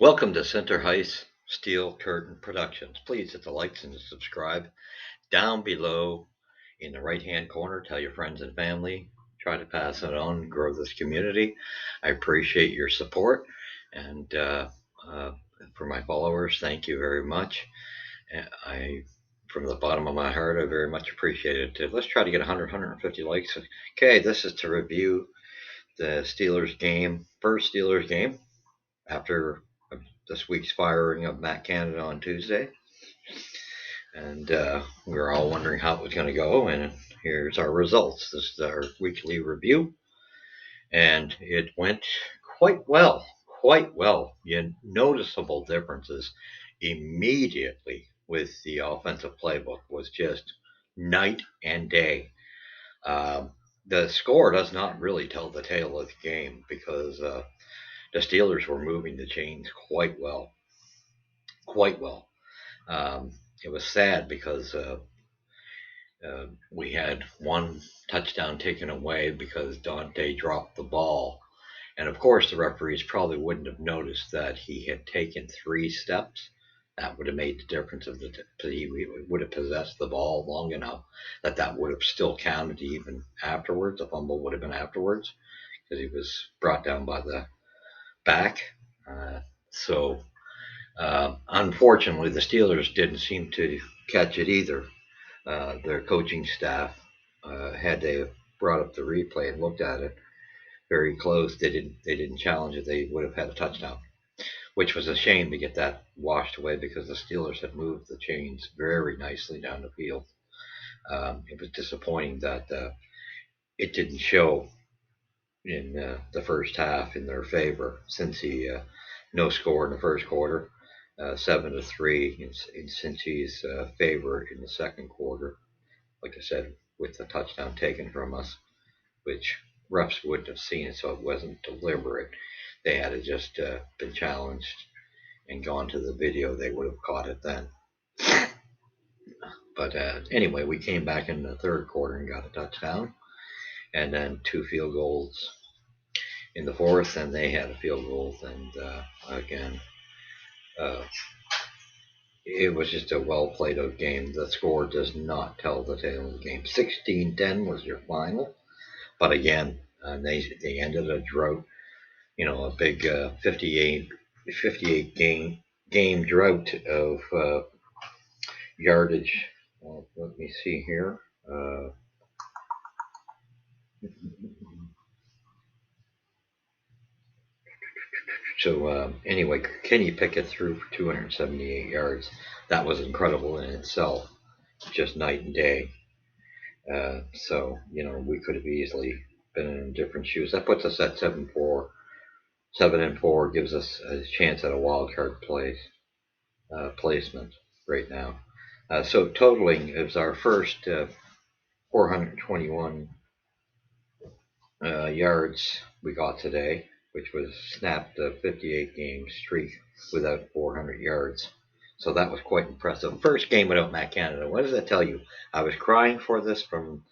Welcome to Center Heights Steel Curtain Productions. Please hit the likes and subscribe. Down below in the right hand corner, tell your friends and family. Try to pass it on, grow this community. I appreciate your support. And uh, for my followers, thank you very much. From the bottom of my heart, I very much appreciate it. Let's try to get 100, 150 likes. Okay, this is to review the Steelers game, first Steelers game after this week's firing of Matt Canada on Tuesday. And we were all wondering how it was going to go. And here's our results. This is our weekly review. And it went quite well. Quite well. You had noticeable differences immediately with the offensive playbook was just night and day. Um, the score does not really tell the tale of the game because the Steelers were moving the chains quite well. Quite well. Um, it was sad because we had one touchdown taken away because Dante dropped the ball. And of course, the referees probably wouldn't have noticed that he had taken 3 steps. That would have made the difference of he would have possessed the ball long enough that would have still counted even afterwards. The fumble would have been afterwards because he was brought down by the back. So unfortunately, the Steelers didn't seem to catch it either. Their coaching staff, had they brought up the replay and looked at it very close, they didn't challenge it. They would have had a touchdown, which was a shame to get that washed away because the Steelers had moved the chains very nicely down the field. It was disappointing that it didn't show in the first half in their favor since he no score in the first quarter. 7-3 in Cincy's favor in the second quarter. Like I said, with the touchdown taken from us, which refs wouldn't have seen it, so it wasn't deliberate. They had just been challenged and gone to the video, they would have caught it then. But anyway, we came back in the third quarter and got a touchdown, and then 2 field goals in the fourth, and they had a field goal. And again, uh, it was just a well played out game. The score does not tell the tale of the game. 16-10 was your final. But again, they ended a drought, a big 58 game drought of yardage. Well, let me see here. So anyway, Kenny Pickett threw for 278 yards. That was incredible in itself, just night and day. So we could have easily been in different shoes. That puts us at 7-4. 7-4 gives us a chance at a wild card placement right now. So totaling is our first 421 yards we got today, which was snapped a 58 game streak without 400 yards. So that was quite impressive. First game without Matt Canada. What does that tell you? I was crying for this from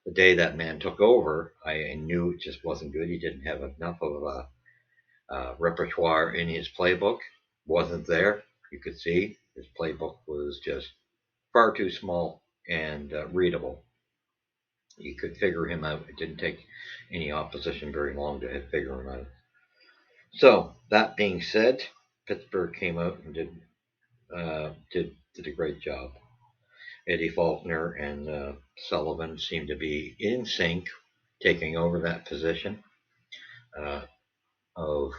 the day that man took over. I knew it just wasn't good. He didn't have enough of a repertoire in his playbook. Wasn't there. You could see his playbook was just far too small and readable. You could figure him out. It didn't take any opposition very long to figure him out. So that being said, Pittsburgh came out and did a great job. Eddie Faulkner and Sullivan seemed to be in sync, taking over that position uh, of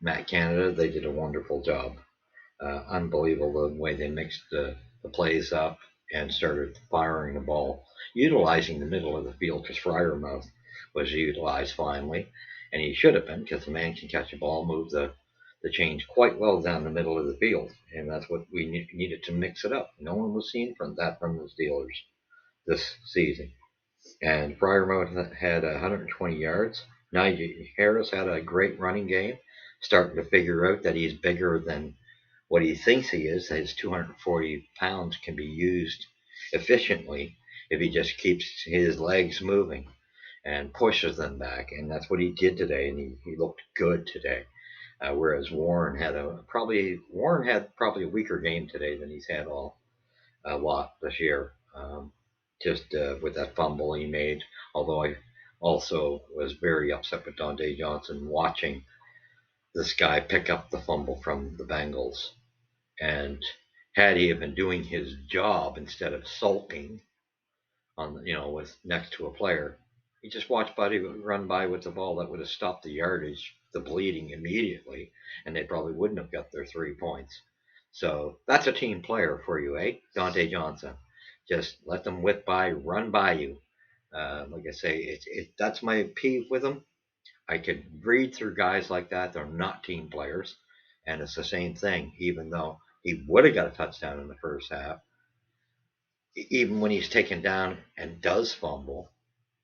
Matt Canada. They did a wonderful job. Unbelievable the way they mixed the plays up and started firing the ball, utilizing the middle of the field because Fryermouth was utilized finally, and he should have been because the man can catch a ball, move the chains quite well down the middle of the field, and that's what we needed to mix it up. No one was seeing from the Steelers this season. And Fryermouth had 120 yards. Najee Harris had a great running game, starting to figure out that he's bigger than what he thinks he is. His 240 pounds can be used efficiently if he just keeps his legs moving and pushes them back. And that's what he did today, and he looked good today. Whereas Warren had probably a weaker game today than he's had all a lot this year. Just with that fumble he made. Although I also was very upset with Dante Johnson watching this guy pick up the fumble from the Bengals. And had he been doing his job instead of sulking with next to a player, he just watched Buddy run by with the ball that would have stopped the yardage, the bleeding immediately, and they probably wouldn't have got their 3 points. So that's a team player for you, eh? Dante Johnson. Just let them whip by, run by you. Like I say, that's my peeve with him. I could read through guys like that. They're not team players. And it's the same thing, even though he would have got a touchdown in the first half, even when he's taken down and does fumble,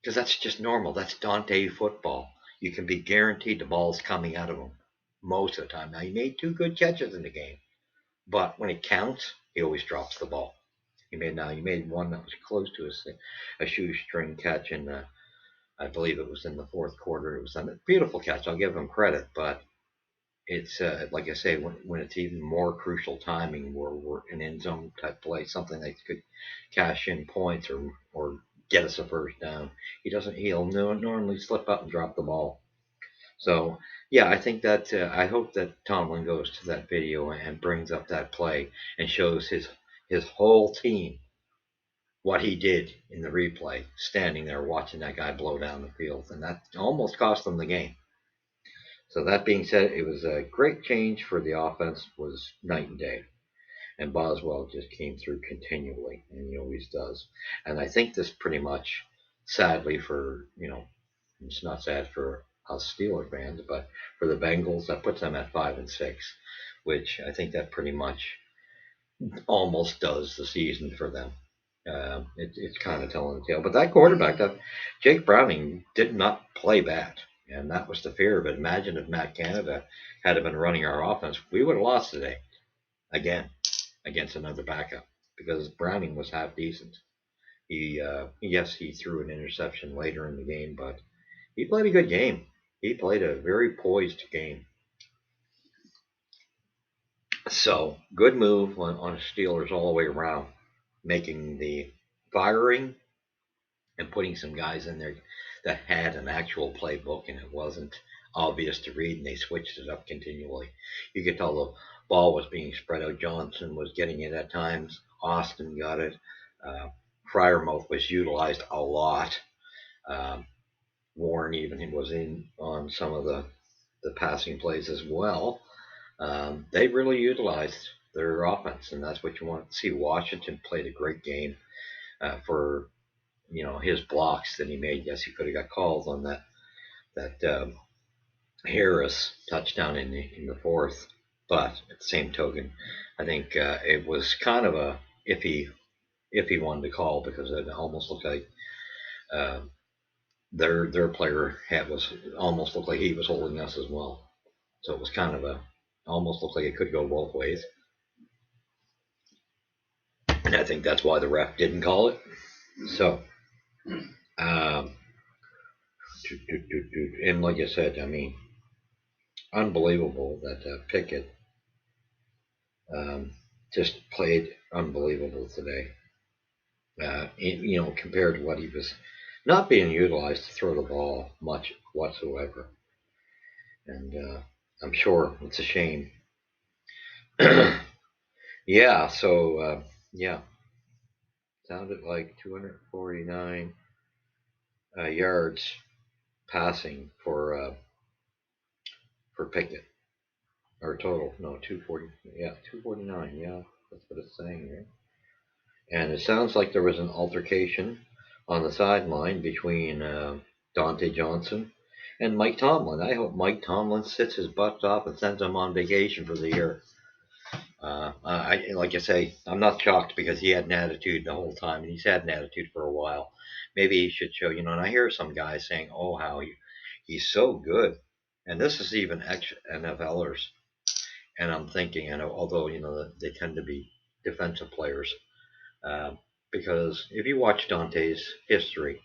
because that's just normal. That's Dante football. You can be guaranteed the ball's coming out of him most of the time. Now, he made 2 good catches in the game, but when it counts, he always drops the ball. He made one that was close to a shoestring catch in I believe it was in the fourth quarter. It was a beautiful catch. I'll give him credit, but it's like I say, when it's even more crucial timing, where we're an end zone type play, something that could cash in points or get us a first down. He'll normally slip up and drop the ball. So yeah, I think that I hope that Tomlin goes to that video and brings up that play and shows his whole team what he did in the replay, standing there watching that guy blow down the field, and that almost cost them the game. So that being said, it was a great change for the offense, was night and day. And Boswell just came through continually, and he always does. And I think this pretty much, sadly it's not sad for us Steeler fans, but for the Bengals, that puts them at 5-6, which I think that pretty much almost does the season for them. It's kind of telling the tale. But that quarterback, that Jake Browning, did not play bad. And that was the fear of it. Imagine if Matt Canada had been running our offense, we would have lost today again against another backup because Browning was half decent. Yes, he threw an interception later in the game, but he played a good game. He played a very poised game. So good move on Steelers all the way around, making the firing and putting some guys in there that had an actual playbook and it wasn't obvious to read, and they switched it up continually. You could tell the ball was being spread out. Johnson was getting it at times. Austin got it. Uh, Fryermouth was utilized a lot. Um, Warren even was in on some of the passing plays as well. They really utilized their offense, and that's what you want to see. Washington played a great game for his blocks that he made. Yes, he could have got calls on that Harris touchdown in the fourth, but at the same token, I think it was kind of a iffy one to call because it almost looked like uh, their player was almost looked like he was holding us as well. So it was kind of almost looked like it could go both ways, and I think that's why the ref didn't call it. So. Um, and like I said, I mean, unbelievable that Pickett um, just played unbelievable today. Compared to what he was not being utilized to throw the ball much whatsoever, and I'm sure it's a shame. Yeah, so yeah, sounded like 249 yards passing for Pickett, or total. No, 240. Yeah, 249. Yeah, that's what it's saying here. And it sounds like there was an altercation on the sideline between Dante Johnson and Mike Tomlin. I hope Mike Tomlin sits his butt off and sends him on vacation for the year. Like I say, I'm not shocked because he had an attitude the whole time, and he's had an attitude for a while. Maybe he should show, and I hear some guys saying, "Oh, how he's so good," and this is even ex NFLers, and I'm thinking, and although they tend to be defensive players, um, because if you watch Dante's history,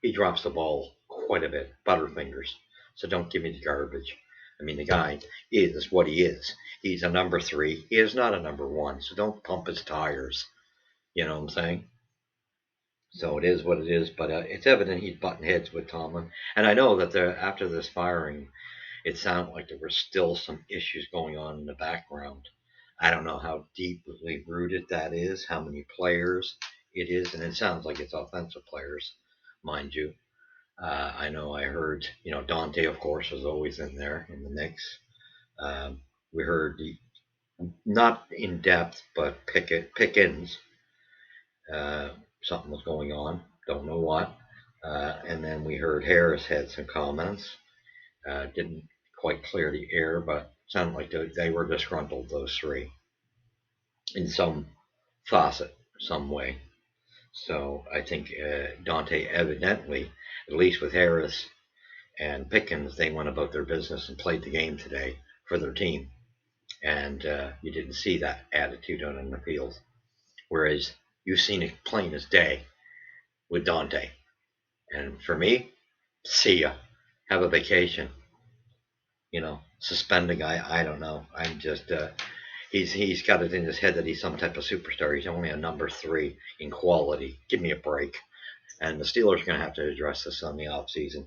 he drops the ball quite a bit, butterfingers. So don't give me the garbage. I mean, the guy is what he is. He's a number 3. He is not a number 1. So don't pump his tires. You know what I'm saying? So it is what it is. But it's evident he's butting heads with Tomlin. And I know that after this firing, it sounded like there were still some issues going on in the background. I don't know how deeply rooted that is, how many players it is, and it sounds like it's offensive players, mind you. I know I heard, Dante, of course, was always in there in the mix. We heard not in depth, but Pickens. Uh, Something was going on. Don't know what. And then we heard Harris had some comments. Didn't quite clear the air, but sounded like they were disgruntled, those three, in some facet, some way. So I think Dante evidently, at least with Harris and Pickens, they went about their business and played the game today for their team. And you didn't see that attitude on the field. Whereas you've seen it plain as day with Dante. And for me, see ya. Have a vacation. Suspend a guy. I don't know. I'm just he's got it in his head that he's some type of superstar. He's only a number 3 in quality. Give me a break. And the Steelers are going to have to address this on the offseason.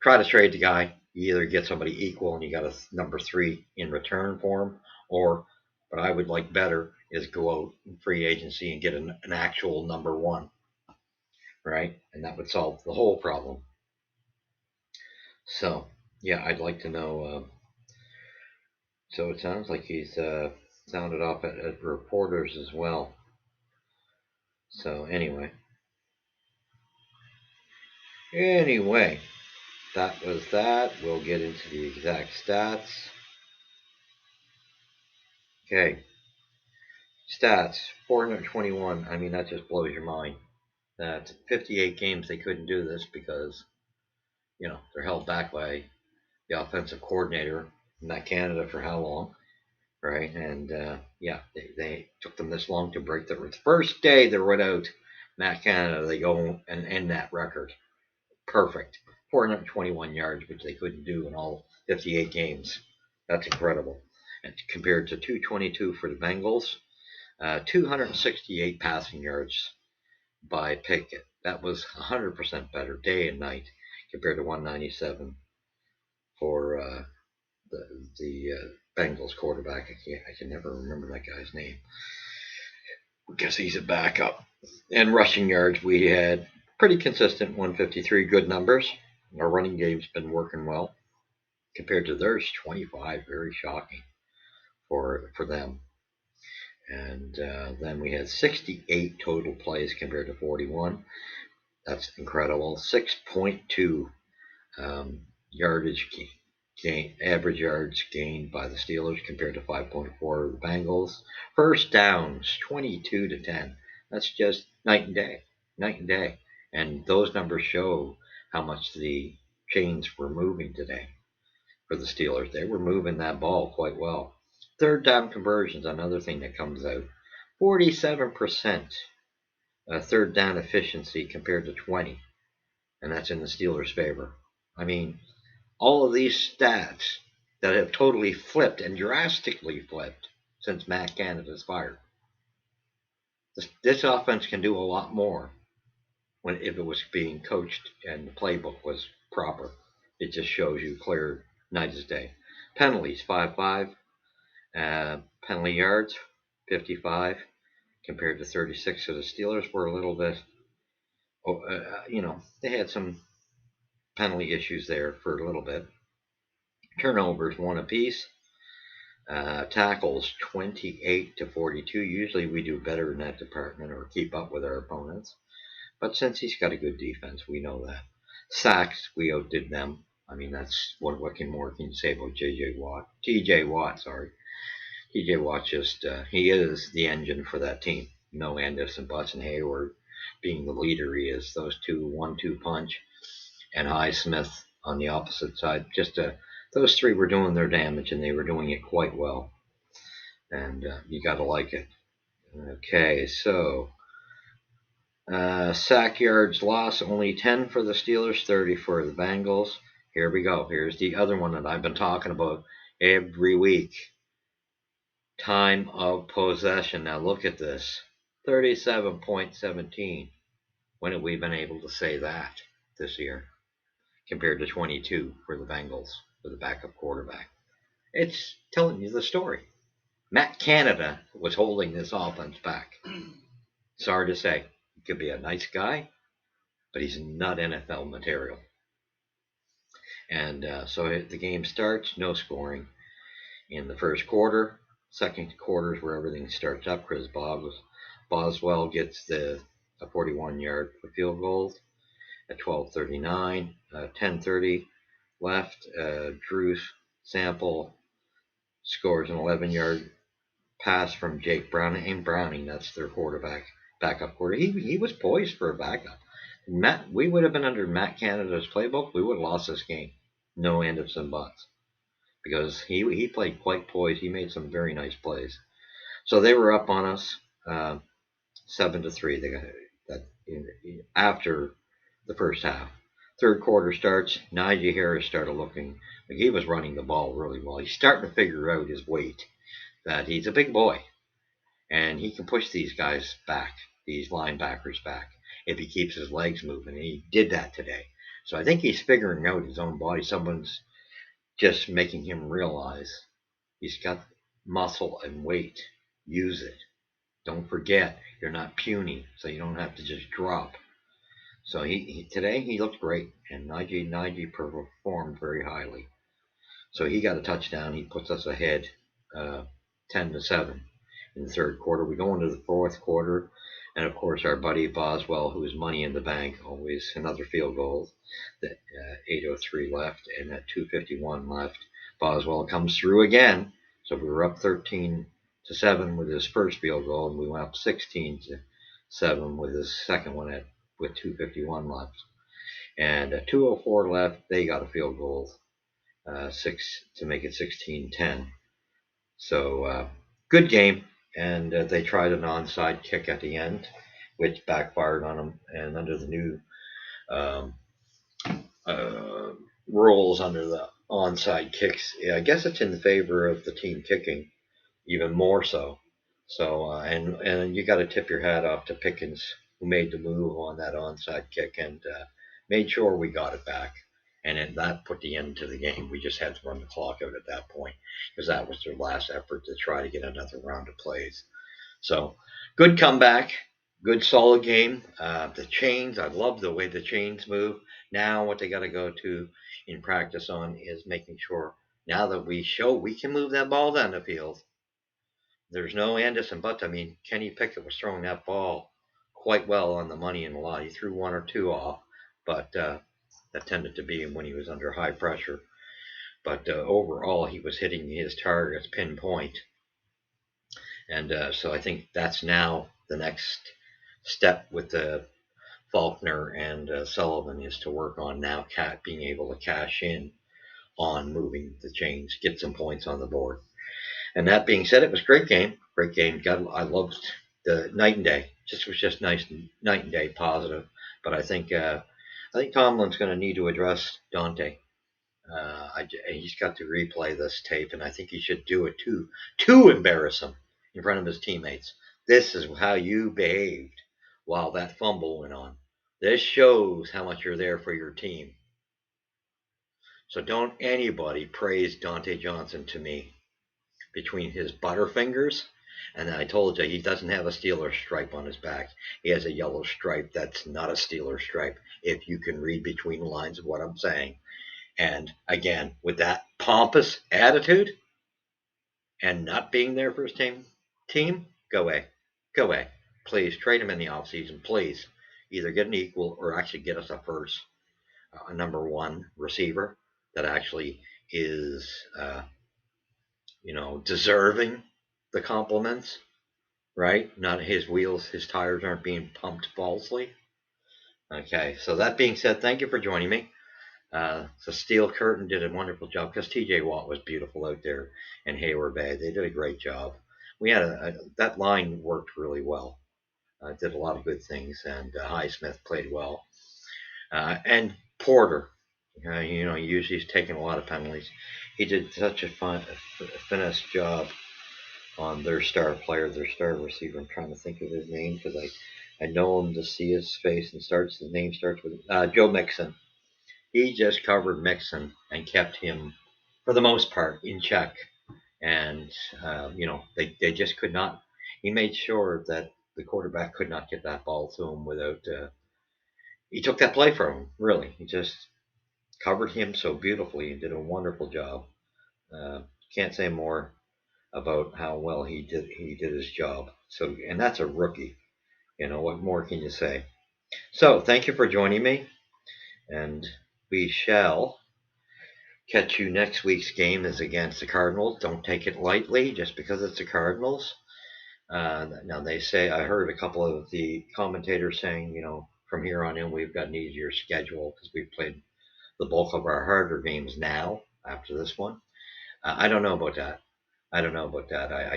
Try to trade the guy. You either get somebody equal and you got a number 3 in return for him, or what I would like better is go out in free agency and get an actual number 1, right? And that would solve the whole problem. So, yeah, I'd like to know. So it sounds like he's sounded off at reporters as well. So anyway, that was that. We'll get into the exact stats. Okay, stats 421. I mean, that just blows your mind. That 58 games they couldn't do this because they're held back by the offensive coordinator in that Canada for how long, right? And they took them this long to break the first day they were without Matt Canada. They go and end that record. Perfect. 421 yards, which they couldn't do in all 58 games. That's incredible. And compared to 222 for the Bengals, 268 passing yards by Pickett. That was 100% better day and night compared to 197 for the Bengals quarterback. I can never remember that guy's name. I guess he's a backup. And rushing yards, we had pretty consistent 153, good numbers. Our running game's been working well. Compared to theirs, 25, very shocking for them. And then we had 68 total plays compared to 41. That's incredible. 6.2 yardage gain, average yards gained by the Steelers compared to 5.4 of the Bengals. First downs, 22 to 10. That's just night and day. And those numbers show how much the chains were moving today for the Steelers. They were moving that ball quite well. Third down conversions, another thing that comes out. 47% third down efficiency compared to 20. And that's in the Steelers' favor. I mean, all of these stats that have totally flipped and drastically flipped since Matt Canada's fired. This offense can do a lot more if it was being coached and the playbook was proper. It just shows you clear night as day. Penalties, 5-5. Penalty yards, 55 compared to 36. So the Steelers were a little bit, they had some penalty issues there for a little bit. Turnovers, 1 apiece. Tackles, 28 to 42. Usually we do better in that department or keep up with our opponents. But since he's got a good defense, we know that. Sacks, we outdid them. I mean, that's what more can you say about TJ Watt, TJ Watt just, he is the engine for that team. No Anderson, Butts, and Hayward being the leader he is. Those two, 1-2 punch, and Highsmith on the opposite side. Just those three were doing their damage, and they were doing it quite well. And you got to like it. Okay, so sack yards lost, only 10 for the Steelers, 30 for the Bengals. Here we go. Here's the other one that I've been talking about every week. Time of possession. Now look at this. 37.17. When have we been able to say that this year? Compared to 22 for the Bengals, for the backup quarterback. It's telling you the story. Matt Canada was holding this offense back. Sorry to say. He could be a nice guy, but he's not NFL material. And so the game starts, no scoring in the first quarter. Second quarter is where everything starts up. Chris Boswell gets the 41-yard field goal at 12:39, 10:30 left. Drew Sample scores an 11-yard pass from Jake Browning. That's their backup quarter. He was poised for a backup. We would have been under Matt Canada's playbook. We would have lost this game. No end of some buts. Because he played quite poised. He made some very nice plays. So they were up on us 7-3. They got that after the first half. Third quarter starts. Najee Harris started looking like he was running the ball really well. He's starting to figure out his weight. That he's a big boy, and he can push these guys back, these linebackers back, if he keeps his legs moving. And he did that today. So I think he's figuring out his own body. Someone's just making him realize he's got muscle and weight. Use it. Don't forget, you're not puny, so you don't have to just drop. So today he looked great, and Najee performed very highly. So he got a touchdown. He puts us ahead 10-7 in the third quarter. We go into the fourth quarter, and of course our buddy Boswell, who is money in the bank, always another field goal. That 8:03 left, and at 2:51 left, Boswell comes through again. So we were up 13-7 with his first field goal, and we went up 16-7 with his second one with 2:51 left. And at 2:04 left, they got a field goal, to make it 16-10. So good game, and they tried an onside kick at the end, which backfired on them. And under the new um, rules under the onside kicks, I guess it's in favor of the team kicking, even more so. So and you got to tip your hat off to Pickens, who made the move on that onside kick and made sure we got it back. And that put the end to the game. We just had to run the clock out at that point because that was their last effort to try to get another round of plays. So good comeback, good solid game. The chains, I love the way the chains move. Now what they got to go to in practice on is making sure now that we show we can move that ball down the field. There's no Anderson but I mean, Kenny Pickett was throwing that ball quite well on the money in a lot. He threw one or two off, but that tended to be when he was under high pressure. But overall, he was hitting his targets pinpoint. And so I think that's now the next step with Faulkner and Sullivan is to work on now being able to cash in on moving the chains, get some points on the board. And that being said, it was a great game. Great game. I loved the night and day. Was just nice night and day positive. But I think Tomlin's going to need to address Dante. He's got to replay this tape, and I think he should do it to embarrass him in front of his teammates. This is how you behaved while that fumble went on. This shows how much you're there for your team. So don't anybody praise Dante Johnson to me between his butterfingers. And I told you, he doesn't have a Steeler stripe on his back. He has a yellow stripe that's not a Steeler stripe, if you can read between the lines of what I'm saying. And again, with that pompous attitude and not being there for his team, go away. Go away. Please trade him in the offseason. Please either get an equal or actually get us a number one receiver that actually is, deserving the compliments, right? Not his tires aren't being pumped falsely. Okay, so that being said, thank you for joining me. So Steel Curtain did a wonderful job because TJ Watt was beautiful out there and Hayward Bay. They did a great job. We had that line worked really well. Did a lot of good things, and Highsmith played well. And Porter, Usually he's taking a lot of penalties. He did such a finesse job on their star player, their star receiver. I'm trying to think of his name because I know him to see his face, and his name starts with Joe Mixon. He just covered Mixon and kept him, for the most part, in check. And they just could not. He made sure that the quarterback could not get that ball to him without. He took that play from him. Really, he just covered him so beautifully and did a wonderful job. Uh, can't say more about how well he did his job. So, and that's a rookie. What more can you say? So, thank you for joining me, and we shall catch you. Next week's game is against the Cardinals. Don't take it lightly just because it's the Cardinals. Now they say, I heard a couple of the commentators saying, from here on in we've got an easier schedule because we've played the bulk of our harder games now after this one. I don't know about that. I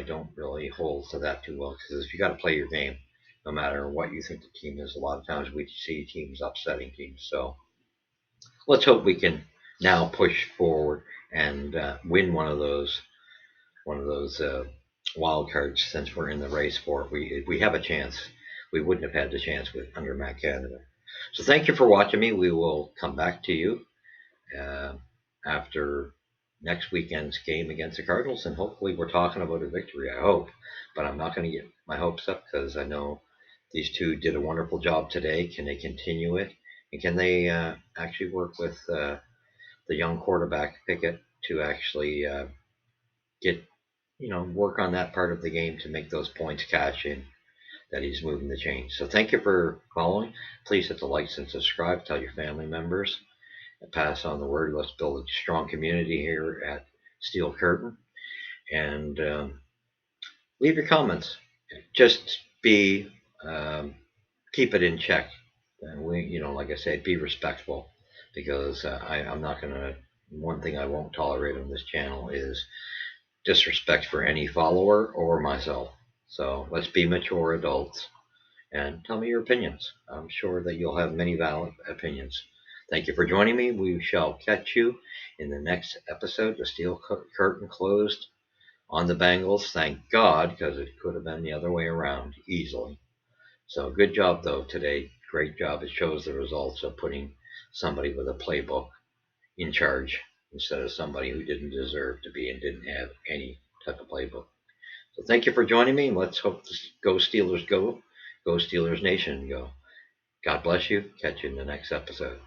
don't really hold to that too well because if you got to play your game, no matter what you think the team is, a lot of times we see teams upsetting teams. So let's hope we can now push forward and win one of those wild cards since we're in the race for it. We have a chance. We wouldn't have had the chance under Matt Canada. So thank you for watching me. We will come back to you uh, after next weekend's game against the Cardinals, and hopefully we're talking about a victory. I hope, but I'm not going to get my hopes up because I know these two did a wonderful job today. Can they continue it? And can they actually work with the young quarterback Pickett to actually get work on that part of the game to make those points cash in that he's moving the chain. So thank you for following. Please hit the likes and subscribe. Tell your family members and pass on the word. Let's build a strong community here at Steel Curtain. And leave your comments. Just keep it in check. Like I said, be respectful because I'm not going to. One thing I won't tolerate on this channel is disrespect for any follower or myself. So let's be mature adults and tell me your opinions. I'm sure that you'll have many valid opinions. Thank you for joining me. We shall catch you in the next episode. The Steel Curtain closed on the Bengals. Thank God, because it could have been the other way around easily. So good job, though, today. Great job. It shows the results of putting somebody with a playbook in charge instead of somebody who didn't deserve to be and didn't have any type of playbook. So thank you for joining me. Let's hope this Go Steelers go. Go Steelers Nation go. God bless you. Catch you in the next episode.